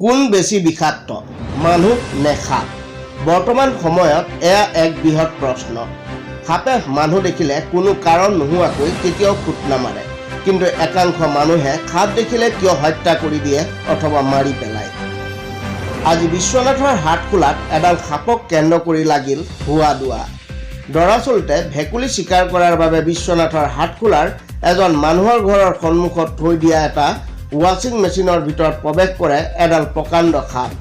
কোন বেছি বিষাক্ত মানুহ নে সাপ বৰ্তমান সময়ত এয়া এক বৃহৎ প্ৰশ্ন সাপে মানুহ দেখিলে কোনো কাৰণ নোহোৱাকৈ কেতিয়াও খুট নামাৰে কিন্তু একাংশ মানুহে সাপ দেখিলে কিয় হত্যা কৰি দিয়ে অথবা মাৰি পেলায় আজি বিশ্বনাথৰ হাটখোলাত এডাল সাপক কেন্দ্ৰ কৰি লাগিল হুৱা দুৱা দৰাচলতে ভেকুলী চিকাৰ কৰাৰ বাবে বিশ্বনাথৰ হাটখোলাৰ এজন মানুহৰ ঘৰৰ সন্মুখত থৈ দিয়া এটা ৱাশ্বিং মেচিনৰ ভিতৰত প্ৰৱেশ কৰে এডাল প্ৰকাণ্ড সাপ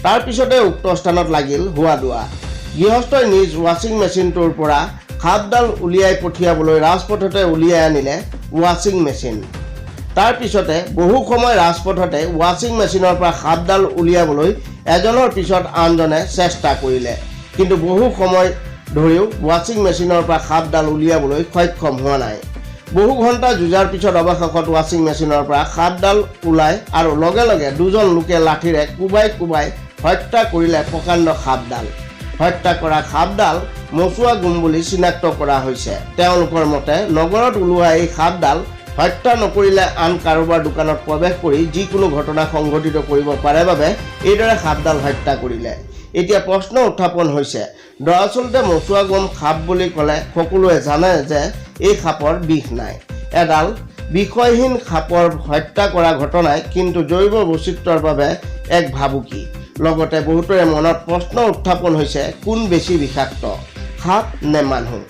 তাৰ পিছতে উক্ত স্থানত লাগিল হুৱা দুৱা গৃহস্থই নিজ ৱাশ্বিং মেচিনটোৰ পৰা সাপডাল উলিয়াই পঠিয়াবলৈ ৰাজপথতে উলিয়াই আনিলে ৱাশ্বিং মেচিন তাৰ পিছতে বহু সময় ৰাজপথতে ৱাশ্বিং মেচিনৰ পৰা সাপডাল উলিয়াবলৈ এজনৰ পিছত আনজনে চেষ্টা কৰিলে কিন্তু বহু সময় ধৰিও ৱাশ্বিং মেচিনৰ পৰা সাপডাল উলিয়াবলৈ সক্ষম হোৱা নাই বহু ঘণ্টা যুঁজাৰ পিছত অৱশেষত ৱাশ্বিং মেচিনৰ পৰা সাপডাল ওলাই আৰু লগে লগে দুজন লোকে লাঠিৰে কোবাই কোবাই হত্যা কৰিলে প্ৰকাণ্ড সাপডাল হত্যা কৰা সাপডাল মচুৱা গুম বুলি চিনাক্ত কৰা হৈছে তেওঁলোকৰ মতে নগৰত ওলোৱা এই সাপডাল হত্যা নকৰিলে আন কাৰোবাৰ দোকানত প্ৰৱেশ কৰি যিকোনো ঘটনা সংঘটিত কৰিব পাৰে বাবে এইদৰে সাপডাল হত্যা কৰিলে এতিয়া প্ৰশ্ন উত্থাপন হৈছে দৰাচলতে মচুৱা গুম সাপ বুলি ক'লে সকলোৱে জানে যে এই সাপৰ বিষ নাই এডাল বিষয়হীন সাপৰ হত্যা কৰা ঘটনাই কিন্তু জৈৱ বৈচিত্ৰ্যৰ বাবে এক ভাবুকি লগতে বহুতৰে মনত প্ৰশ্ন উত্থাপন হৈছে কোন বেছি বিষাক্ত সাপ নে মানুহ